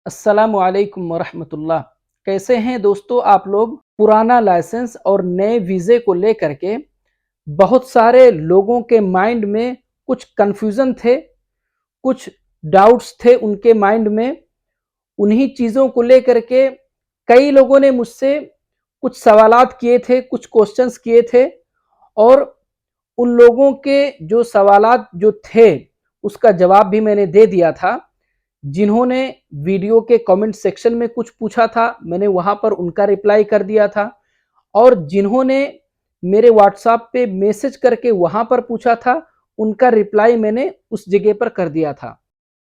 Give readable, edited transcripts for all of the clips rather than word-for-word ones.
अस्सलामु अलैकुम वरहमतुल्लाह। कैसे हैं दोस्तों आप लोग? पुराना लाइसेंस और नए वीज़े को लेकर के बहुत सारे लोगों के माइंड में कुछ कन्फ्यूज़न थे, कुछ डाउट्स थे उनके माइंड में। उन्हीं चीज़ों को लेकर के कई लोगों ने मुझसे कुछ सवालात किए थे, कुछ क्वेश्चंस किए थे और उन लोगों के जो सवालात जो थे, उसका जवाब भी मैंने दे दिया था। जिन्होंने वीडियो के कमेंट सेक्शन में कुछ पूछा था, मैंने वहां पर उनका रिप्लाई कर दिया था और जिन्होंने मेरे व्हाट्सएप पे मैसेज करके वहां पर पूछा था, उनका रिप्लाई मैंने उस जगह पर कर दिया था।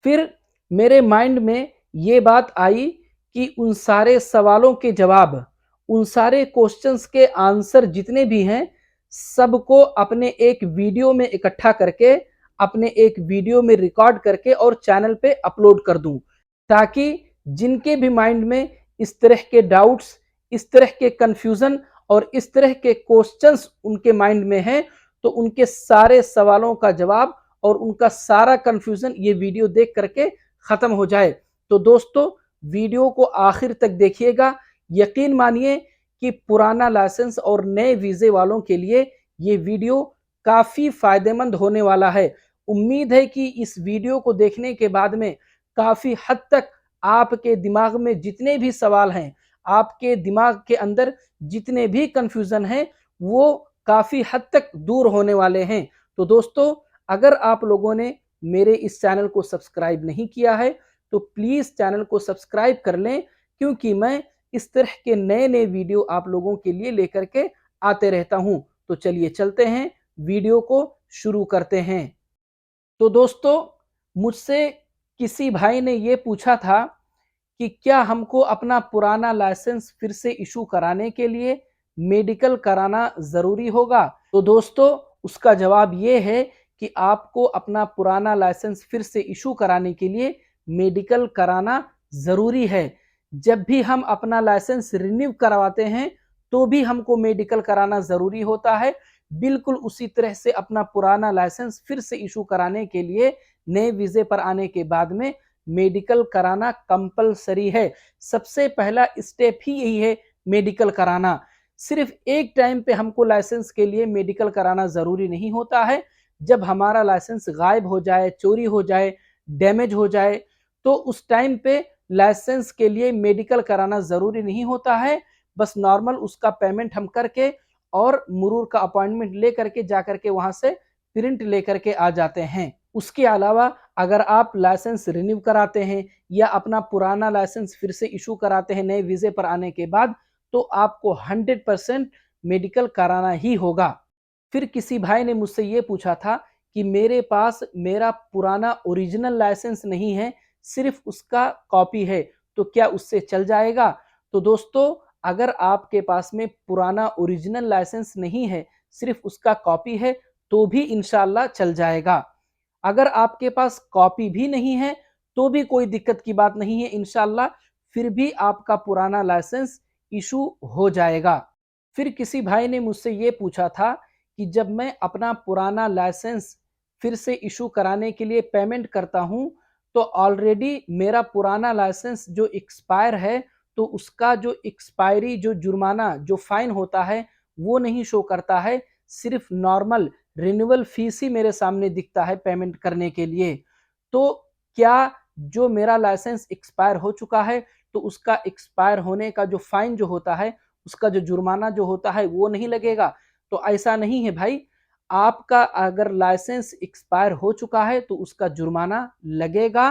फिर मेरे माइंड में ये बात आई कि उन सारे सवालों के जवाब, उन सारे क्वेश्चंस के आंसर जितने भी हैं, सबको अपने एक वीडियो में इकट्ठा करके, अपने एक वीडियो में रिकॉर्ड करके और चैनल पे अपलोड कर दूं, ताकि जिनके भी माइंड में इस तरह के डाउट्स, इस तरह के कंफ्यूजन और इस तरह के क्वेश्चंस उनके माइंड में हैं, तो उनके सारे सवालों का जवाब और उनका सारा कंफ्यूजन ये वीडियो देख करके खत्म हो जाए। तो दोस्तों, वीडियो को आखिर तक देखिएगा। यकीन मानिए कि पुराना लाइसेंस और नए वीजे वालों के लिए ये वीडियो काफी फायदेमंद होने वाला है। उम्मीद है कि इस वीडियो को देखने के बाद में काफी हद तक आपके दिमाग में जितने भी सवाल हैं, आपके दिमाग के अंदर जितने भी कंफ्यूजन हैं, वो काफी हद तक दूर होने वाले हैं। तो दोस्तों, अगर आप लोगों ने मेरे इस चैनल को सब्सक्राइब नहीं किया है, तो प्लीज चैनल को सब्सक्राइब कर लें, क्योंकि मैं इस तरह के नए नए वीडियो आप लोगों के लिए लेकर के आते रहता हूं। तो चलिए चलते हैं, वीडियो को शुरू करते हैं। तो दोस्तों, मुझसे किसी भाई ने ये पूछा था कि क्या हमको अपना पुराना लाइसेंस फिर से इशू कराने के लिए मेडिकल कराना ज़रूरी होगा? तो दोस्तों, उसका जवाब ये है कि आपको अपना पुराना लाइसेंस फिर से इशू कराने के लिए मेडिकल कराना ज़रूरी है। जब भी हम अपना लाइसेंस रिन्यू करवाते हैं, तो भी हमको मेडिकल कराना ज़रूरी होता है। बिल्कुल उसी तरह से अपना पुराना लाइसेंस फिर से इशू कराने के लिए नए वीज़े पर आने के बाद में मेडिकल कराना कंपलसरी है। सबसे पहला स्टेप ही यही है, मेडिकल कराना। सिर्फ एक टाइम पे हमको लाइसेंस के लिए मेडिकल कराना ज़रूरी नहीं होता है। जब हमारा लाइसेंस गायब हो जाए, चोरी हो जाए, डैमेज हो जाए, तो उस टाइम पे लाइसेंस के लिए मेडिकल कराना ज़रूरी नहीं होता है। बस नॉर्मल उसका पेमेंट हम करके और मुरूर का अपॉइंटमेंट लेकर के जाकर के वहाँ से प्रिंट लेकर के आ जाते हैं। उसके अलावा अगर आप लाइसेंस रिन्यू कराते हैं या अपना पुराना लाइसेंस फिर से इशू कराते हैं नए वीज़े पर आने के बाद, तो आपको 100% मेडिकल कराना ही होगा। फिर किसी भाई ने मुझसे ये पूछा था कि मेरे पास मेरा पुराना ओरिजिनल लाइसेंस नहीं है, सिर्फ उसका कॉपी है, तो क्या उससे चल जाएगा? तो दोस्तों, अगर आपके पास में पुराना ओरिजिनल लाइसेंस नहीं है, सिर्फ उसका कॉपी है, तो भी इंशाल्लाह चल जाएगा। अगर आपके पास कॉपी भी नहीं है, तो भी कोई दिक्कत की बात नहीं है, इंशाल्लाह फिर भी आपका पुराना लाइसेंस इशू हो जाएगा। फिर किसी भाई ने मुझसे ये पूछा था कि जब मैं अपना पुराना लाइसेंस फिर से इशू कराने के लिए पेमेंट करता हूं, तो ऑलरेडी मेरा पुराना लाइसेंस जो एक्सपायर है, तो उसका जो एक्सपायरी जो जुर्माना जो फाइन होता है, वो नहीं शो करता है। सिर्फ नॉर्मल रिन्यूअल फीस ही मेरे सामने दिखता है पेमेंट करने के लिए। तो क्या जो मेरा लाइसेंस एक्सपायर हो चुका है, तो उसका एक्सपायर होने का जो फाइन जो होता है, उसका जो जुर्माना जो होता है, वो नहीं लगेगा? तो ऐसा नहीं है भाई। आपका अगर लाइसेंस एक्सपायर हो चुका है, तो उसका जुर्माना लगेगा।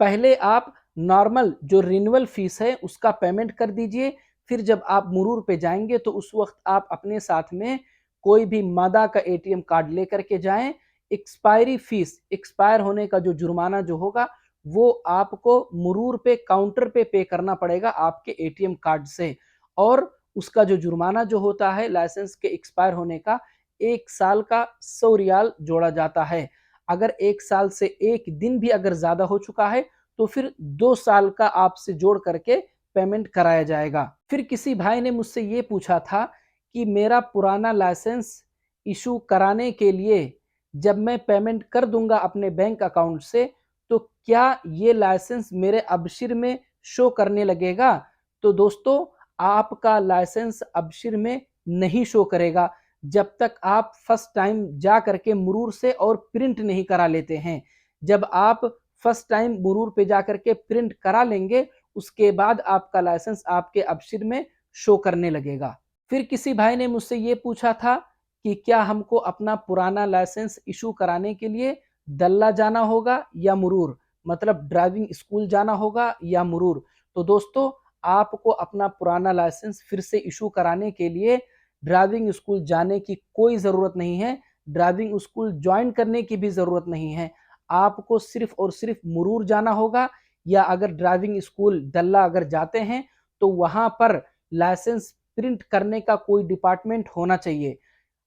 पहले आप नॉर्मल जो रिन्यूअल फीस है, उसका पेमेंट कर दीजिए। फिर जब आप मुरूर पे जाएंगे, तो उस वक्त आप अपने साथ में कोई भी मादा का एटीएम कार्ड लेकर के जाएं। एक्सपायरी फीस, एक्सपायर होने का जो जुर्माना जो होगा, वो आपको मुरूर पे काउंटर पे करना पड़ेगा आपके एटीएम कार्ड से। और उसका जो जुर्माना जो होता है लाइसेंस के एक्सपायर होने का, 1 साल का 100 रियाल जोड़ा जाता है। अगर 1 साल से एक दिन भी अगर ज्यादा हो चुका है, तो फिर 2 साल का आपसे जोड़ करके पेमेंट कराया जाएगा। फिर किसी भाई ने मुझसे ये पूछा था कि मेरा पुराना लाइसेंस इशू कराने के लिए जब मैं पेमेंट कर दूंगा अपने बैंक अकाउंट से, तो क्या ये लाइसेंस मेरे अबशिर में शो करने लगेगा तो दोस्तों आपका लाइसेंस अबशिर में नहीं शो करेगा जब तक आप फर्स्ट टाइम जा करके मुरूर से और प्रिंट नहीं करा लेते हैं। जब आप फर्स्ट टाइम मुरूर पे जा करके प्रिंट करा लेंगे उसके बाद आपका लाइसेंस आपके अबशिर में शो करने लगेगा। फिर किसी भाई ने मुझसे ये पूछा था कि क्या हमको अपना पुराना लाइसेंस इशू कराने के लिए दल्ला जाना होगा या मुरूर, मतलब ड्राइविंग स्कूल जाना होगा या मुरूर। तो दोस्तों आपको अपना पुराना लाइसेंस फिर से इशू कराने के लिए ड्राइविंग स्कूल जाने की कोई ज़रूरत नहीं है, ड्राइविंग स्कूल ज्वाइन करने की भी ज़रूरत नहीं है। आपको सिर्फ और सिर्फ मुरूर जाना होगा या अगर ड्राइविंग स्कूल दल्ला अगर जाते हैं तो वहाँ पर लाइसेंस प्रिंट करने का कोई डिपार्टमेंट होना चाहिए।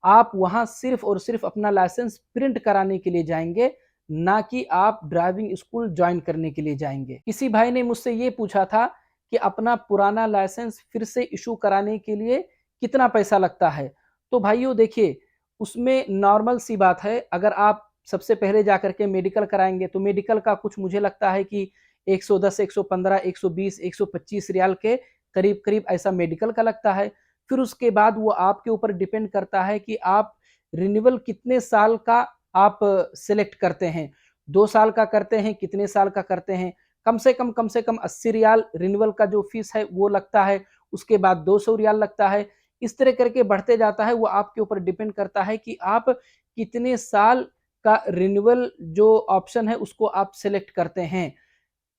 आप वहाँ सिर्फ और सिर्फ अपना लाइसेंस प्रिंट कराने के लिए जाएंगे, ना कि आप ड्राइविंग स्कूल ज्वाइन करने के लिए जाएंगे। किसी भाई ने मुझसे ये पूछा था कि अपना पुराना लाइसेंस फिर से इशू कराने के लिए कितना पैसा लगता है। तो भाइयों देखिए उसमें नॉर्मल सी बात है, अगर आप सबसे पहले जाकर के मेडिकल कराएंगे तो मेडिकल का कुछ मुझे लगता है कि 110, 115, 120, 125 रियाल के करीब करीब ऐसा मेडिकल का लगता है। फिर उसके बाद वो आपके ऊपर डिपेंड करता है कि आप रिन्यूअल कितने साल का आप सिलेक्ट करते हैं, 2 साल का करते हैं, कितने साल का करते हैं। कम से कम 80 रियाल रिन्यूअल का जो फीस है वो लगता है, उसके बाद 200 रियाल लगता है। इस तरह करके बढ़ते जाता है, वो आपके ऊपर डिपेंड करता है कि आप कितने साल का रिन्यूअल जो ऑप्शन है उसको आप सिलेक्ट करते हैं,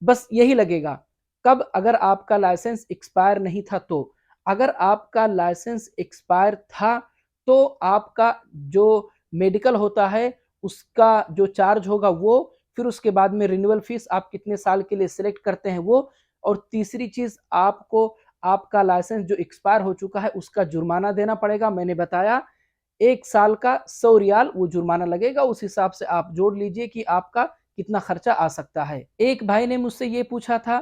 बस यही लगेगा। कब, अगर आपका लाइसेंस एक्सपायर नहीं था तो, अगर आपका लाइसेंस एक्सपायर था तो आपका जो मेडिकल होता है उसका जो चार्ज होगा वो, फिर उसके बाद में रिन्यूअल फीस आप कितने साल के लिए सिलेक्ट करते हैं वो, और तीसरी चीज आपको आपका लाइसेंस जो एक्सपायर हो चुका है उसका जुर्माना देना पड़ेगा। मैंने बताया 1 साल का 100 रियाल वो जुर्माना लगेगा, उस हिसाब से आप जोड़ लीजिए कि आपका कितना खर्चा आ सकता है। एक भाई ने मुझसे ये पूछा था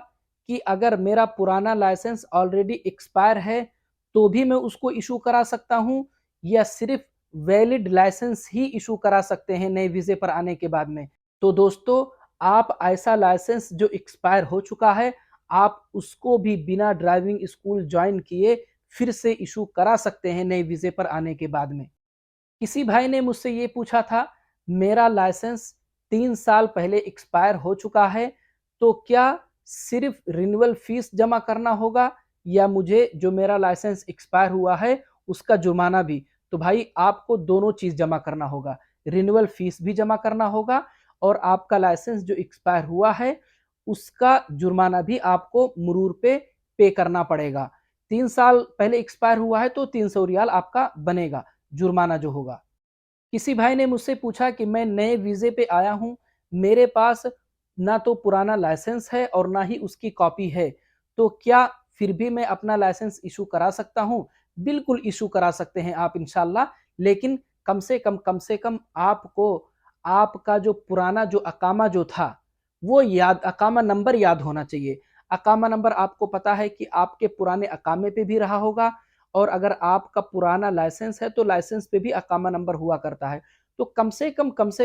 कि अगर मेरा पुराना लाइसेंस ऑलरेडी एक्सपायर है तो भी मैं उसको इशू करा सकता हूँ या सिर्फ वैलिड लाइसेंस ही इशू करा सकते हैं नए वीजे पर आने के बाद में। तो दोस्तों आप ऐसा लाइसेंस जो एक्सपायर हो चुका है आप उसको भी बिना ड्राइविंग स्कूल ज्वाइन किए फिर से इशू करा सकते हैं नए वीजे पर आने के बाद में। किसी भाई ने मुझसे ये पूछा था मेरा लाइसेंस 3 साल पहले एक्सपायर हो चुका है तो क्या सिर्फ रिन्यूअल फीस जमा करना होगा या मुझे जो मेरा लाइसेंस एक्सपायर हुआ है उसका जुर्माना भी। तो भाई आपको दोनों चीज जमा करना होगा, रिन्यूअल फीस भी जमा करना होगा और आपका लाइसेंस जो एक्सपायर हुआ है उसका जुर्माना भी आपको मुरूर पे करना पड़ेगा। 3 साल पहले एक्सपायर हुआ है तो 300 रियाल आपका बनेगा जुर्माना जो होगा। किसी भाई ने मुझसे पूछा कि मैं नए वीजे पे आया हूं, मेरे पास ना तो पुराना लाइसेंस है और ना ही उसकी कॉपी है, तो क्या फिर भी मैं अपना लाइसेंस इशू करा सकता हूं? बिल्कुल इशू करा सकते हैं आप इंशाल्लाह, लेकिन कम से कम आपको आपका जो पुराना जो अकामा जो था वो याद, अकामा नंबर याद होना चाहिए। अकामा नंबर आपको पता है कि आपके पुराने अकामे पे भी रहा होगा और अगर आपका पुराना लाइसेंस है तो लाइसेंस पे भी अकामा नंबर हुआ करता है। तो कम से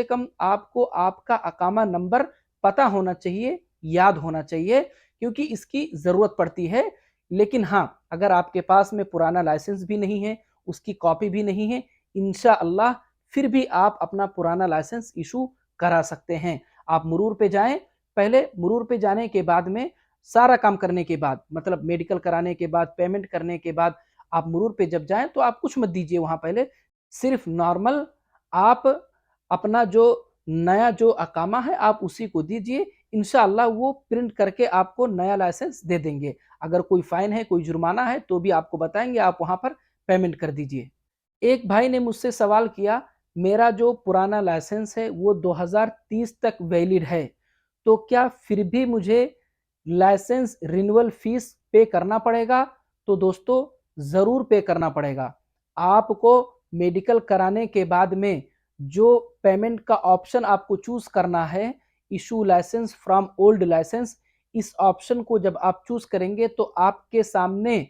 कम आपको आपका अकामा नंबर पता होना चाहिए, याद होना चाहिए, क्योंकि इसकी ज़रूरत पड़ती है। लेकिन हाँ, अगर आपके पास में पुराना लाइसेंस भी नहीं है, उसकी कॉपी भी नहीं है, इंशाअल्लाह फिर भी आप अपना पुराना लाइसेंस इशू करा सकते हैं। आप मुरूर पे जाएं, पहले मुरूर पे जाने के बाद में सारा काम करने के बाद, मतलब मेडिकल कराने के बाद, पेमेंट करने के बाद आप मुरूर पे जब जाएं तो आप कुछ मत दीजिए वहां, पहले सिर्फ नॉर्मल आप अपना जो नया जो अकामा है आप उसी को दीजिए, इंशाअल्लाह वो प्रिंट करके आपको नया लाइसेंस दे देंगे। अगर कोई फाइन है, कोई जुर्माना है तो भी आपको बताएंगे, आप वहां पर पेमेंट कर दीजिए। एक भाई ने मुझसे सवाल किया मेरा जो पुराना लाइसेंस है वो 2030 तक वैलिड है, तो क्या फिर भी मुझे लाइसेंस रिन्यूअल फीस पे करना पड़ेगा? तो दोस्तों ज़रूर पे करना पड़ेगा। आपको मेडिकल कराने के बाद में जो पेमेंट का ऑप्शन आपको चूज़ करना है, issue licence from old licence, इस ऑप्शन को जब आप चूज़ करेंगे तो आपके सामने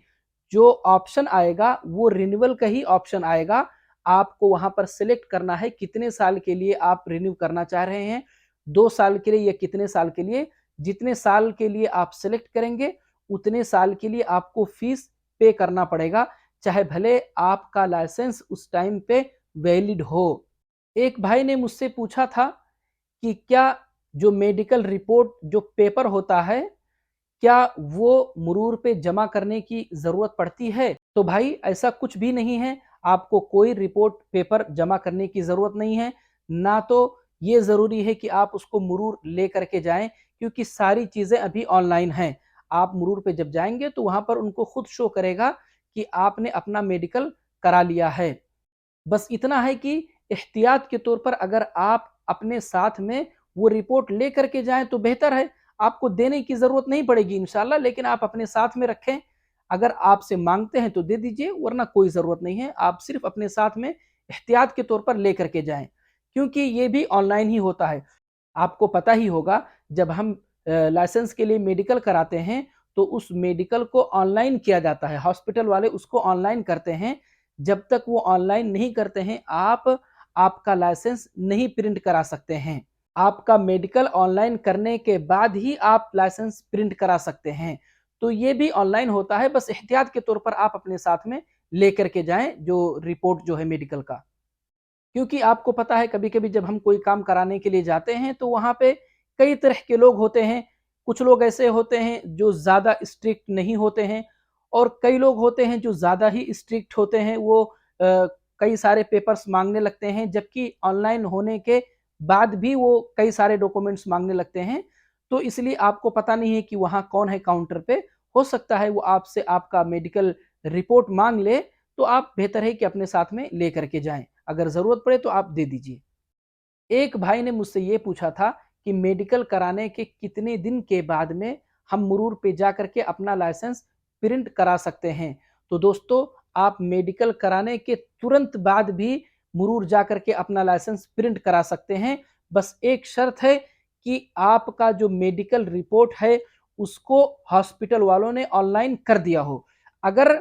जो ऑप्शन आएगा वो रिन्यूअल का ही ऑप्शन आएगा। आपको वहाँ पर सिलेक्ट करना है कितने साल के लिए आप रिन्यू करना चाह रहे हैं, 2 साल के लिए या कितने साल के लिए, जितने साल के लिए आप सेलेक्ट करेंगे उतने साल के लिए आपको फीस पे करना पड़ेगा, चाहे भले आपका लाइसेंस उस टाइम पे वैलिड हो। एक भाई ने मुझसे पूछा था कि क्या जो मेडिकल रिपोर्ट जो पेपर होता है, क्या वो मुरूर पे जमा करने की ज़रूरत पड़ती है? तो भाई ऐसा कुछ भी नहीं है, आपको कोई रिपोर्ट पेपर जमा करने की ज़रूरत नहीं है, ना तो ये ज़रूरी है कि आप उसको मुरूर लेकर के जाएँ, क्योंकि सारी चीज़ें अभी ऑनलाइन हैं। आप मुरूर पे जब जाएँगे तो वहाँ पर उनको खुद शो करेगा कि आपने अपना मेडिकल करा लिया है। बस इतना है कि एहतियात के तौर पर अगर आप अपने साथ में वो रिपोर्ट लेकर के जाएँ तो बेहतर है। आपको देने की ज़रूरत नहीं पड़ेगी इंशाल्लाह, लेकिन आप अपने साथ में रखें। अगर आपसे माँगते हैं तो दे दीजिए, वरना कोई ज़रूरत नहीं है। आप सिर्फ़ अपने साथ में एहतियात के तौर पर लेकर के जाएँ, क्योंकि ये भी ऑनलाइन ही होता है। आपको पता ही होगा, जब हम लाइसेंस के लिए मेडिकल कराते हैं तो उस मेडिकल को ऑनलाइन किया जाता है, हॉस्पिटल वाले उसको ऑनलाइन करते हैं। जब तक वो ऑनलाइन नहीं करते हैं, आप आपका लाइसेंस नहीं प्रिंट करा सकते हैं। आपका मेडिकल ऑनलाइन करने के बाद ही आप लाइसेंस प्रिंट करा सकते हैं। तो ये भी ऑनलाइन होता है, बस एहतियात के तौर पर आप अपने साथ में लेकर के जाएँ जो रिपोर्ट जो है मेडिकल का। क्योंकि आपको पता है कभी-कभी जब हम कोई काम कराने के लिए जाते हैं तो वहाँ पे कई तरह के लोग होते हैं। कुछ लोग ऐसे होते हैं जो ज़्यादा स्ट्रिक्ट नहीं होते हैं और कई लोग होते हैं जो ज़्यादा ही स्ट्रिक्ट होते हैं। वो कई सारे पेपर्स माँगने लगते हैं, जबकि ऑनलाइन होने के बाद भी वो कई सारे डॉक्यूमेंट्स माँगने लगते हैं। तो इसलिए आपको पता नहीं है कि वहाँ कौन है काउंटर पे। हो सकता है वो आपसे आपका मेडिकल रिपोर्ट माँग ले, तो आप बेहतर है कि अपने साथ में लेकर के जाएँ। अगर ज़रूरत पड़े तो आप दे दीजिए। एक भाई ने मुझसे ये पूछा था कि मेडिकल कराने के कितने दिन के बाद में हम मुरूर पे जाकर के अपना लाइसेंस प्रिंट करा सकते हैं। तो दोस्तों, आप मेडिकल कराने के तुरंत बाद भी मुरूर जाकर के अपना लाइसेंस प्रिंट करा सकते हैं। बस एक शर्त है कि आपका जो मेडिकल रिपोर्ट है उसको हॉस्पिटल वालों ने ऑनलाइन कर दिया हो। अगर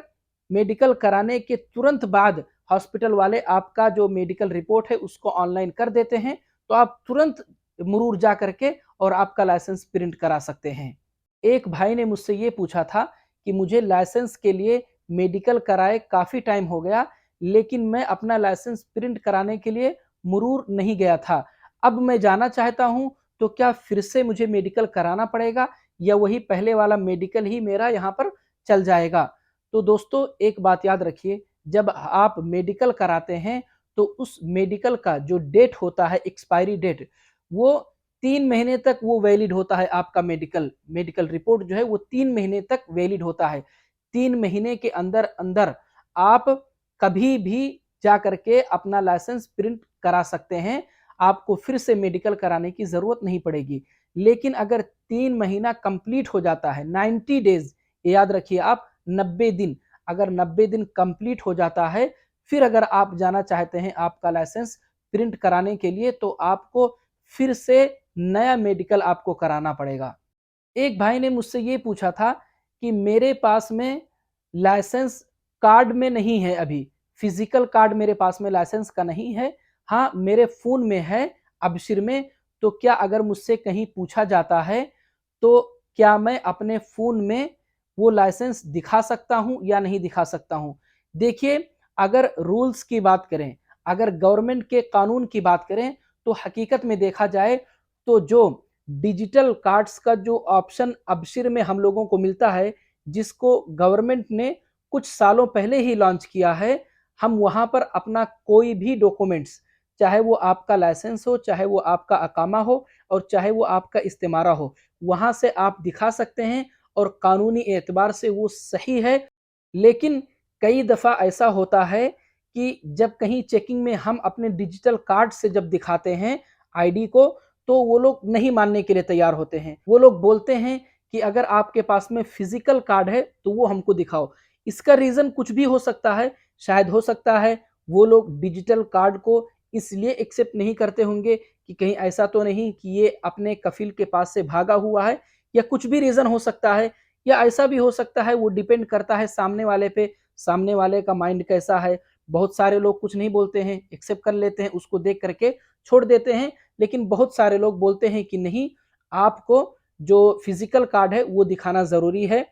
मेडिकल कराने के तुरंत बाद हॉस्पिटल वाले आपका जो मेडिकल रिपोर्ट है उसको ऑनलाइन कर देते हैं, तो आप तुरंत मुरूर जा करके और आपका लाइसेंस प्रिंट करा सकते हैं। एक भाई ने मुझसे ये पूछा था कि मुझे लाइसेंस के लिए मेडिकल कराए काफ़ी टाइम हो गया, लेकिन मैं अपना लाइसेंस प्रिंट कराने के लिए मुरूर नहीं गया था। अब मैं जानना चाहता हूँ, तो क्या फिर से मुझे मेडिकल कराना पड़ेगा या वही पहले वाला मेडिकल ही मेरा यहाँ पर चल जाएगा? तो दोस्तों, एक बात याद रखिए, जब आप मेडिकल कराते हैं तो उस मेडिकल का जो डेट होता है, एक्सपायरी डेट, वो 3 महीने तक वो वैलिड होता है। आपका मेडिकल मेडिकल रिपोर्ट जो है वो 3 महीने तक वैलिड होता है। 3 महीने के अंदर-अंदर आप कभी भी जा करके अपना लाइसेंस प्रिंट करा सकते हैं। आपको फिर से मेडिकल कराने की ज़रूरत नहीं पड़ेगी। लेकिन अगर 3 महीना कंप्लीट हो जाता है, 90 डेज़, याद रखिए आप, 90 दिन, अगर 90 दिन कंप्लीट हो जाता है, फिर अगर आप जाना चाहते हैं आपका लाइसेंस प्रिंट कराने के लिए, तो आपको फिर से नया मेडिकल आपको कराना पड़ेगा। एक भाई ने मुझसे ये पूछा था कि मेरे पास में लाइसेंस कार्ड में नहीं है अभी, फिजिकल कार्ड मेरे पास में लाइसेंस का नहीं है। हाँ, मेरे फ़ोन में है, अबशीर में। तो क्या अगर मुझसे कहीं पूछा जाता है, तो क्या मैं अपने फ़ोन में वो लाइसेंस दिखा सकता हूँ या नहीं दिखा सकता हूँ? देखिए, अगर रूल्स की बात करें, अगर गवर्नमेंट के कानून की बात करें, तो हकीकत में देखा जाए तो जो डिजिटल कार्ड्स का जो ऑप्शन अबशीर में हम लोगों को मिलता है, जिसको गवर्नमेंट ने कुछ सालों पहले ही लॉन्च किया है, हम वहाँ पर अपना कोई भी डॉक्यूमेंट्स, चाहे वो आपका लाइसेंस हो, चाहे वो आपका अकामा हो और चाहे वो आपका इस्तेमारा हो, वहाँ से आप दिखा सकते हैं और कानूनी एतबार से वो सही है। लेकिन कई दफ़ा ऐसा होता है कि जब कहीं चेकिंग में हम अपने डिजिटल कार्ड से जब दिखाते हैं आईडी को, तो वो लोग नहीं मानने के लिए तैयार होते हैं। वो लोग बोलते हैं कि अगर आपके पास में फिजिकल कार्ड है तो वो हमको दिखाओ। इसका रीज़न कुछ भी हो सकता है। शायद हो सकता है वो लोग डिजिटल कार्ड को इसलिए एक्सेप्ट नहीं करते होंगे कि कहीं ऐसा तो नहीं कि ये अपने कफ़ील के पास से भागा हुआ है, या कुछ भी रीज़न हो सकता है। या ऐसा भी हो सकता है, वो डिपेंड करता है सामने वाले पे, सामने वाले का माइंड कैसा है। बहुत सारे लोग कुछ नहीं बोलते हैं, एक्सेप्ट कर लेते हैं, उसको देख कर के छोड़ देते हैं। लेकिन बहुत सारे लोग बोलते हैं कि नहीं, आपको जो फिजिकल कार्ड है वो दिखाना ज़रूरी है।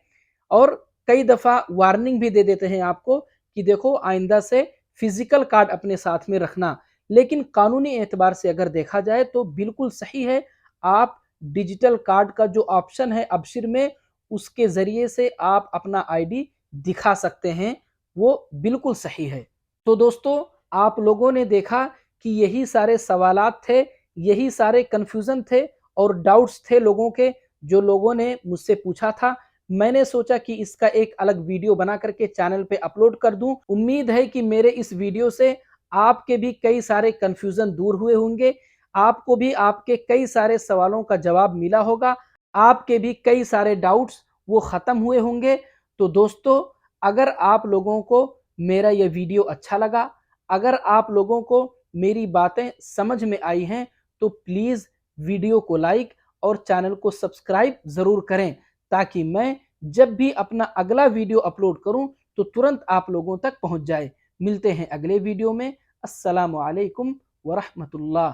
और कई दफ़ा वार्निंग भी दे देते हैं आपको कि देखो आइंदा से फिजिकल कार्ड अपने साथ में रखना। लेकिन कानूनी एतबार से अगर देखा जाए तो बिल्कुल सही है, आप डिजिटल कार्ड का जो ऑप्शन है अबशिर में, उसके ज़रिए से आप अपना आईडी दिखा सकते हैं, वो बिल्कुल सही है। तो दोस्तों, आप लोगों ने देखा कि यही सारे सवालात थे, यही सारे कन्फ्यूज़न थे और डाउट्स थे लोगों के, जो लोगों ने मुझसे पूछा था। मैंने सोचा कि इसका एक अलग वीडियो बना करके चैनल पे अपलोड कर दूं। उम्मीद है कि मेरे इस वीडियो से आपके भी कई सारे कन्फ्यूज़न दूर हुए होंगे, आपको भी आपके कई सारे सवालों का जवाब मिला होगा, आपके भी कई सारे डाउट्स वो ख़त्म हुए होंगे। तो दोस्तों, अगर आप लोगों को मेरा ये वीडियो अच्छा लगा, अगर आप लोगों को मेरी बातें समझ में आई हैं, तो प्लीज़ वीडियो को लाइक और चैनल को सब्सक्राइब ज़रूर करें, ताकि मैं जब भी अपना अगला वीडियो अपलोड करूं तो तुरंत आप लोगों तक पहुंच जाए। मिलते हैं अगले वीडियो में। अस्सलामु अलैकुम व रहमतुल्लाह।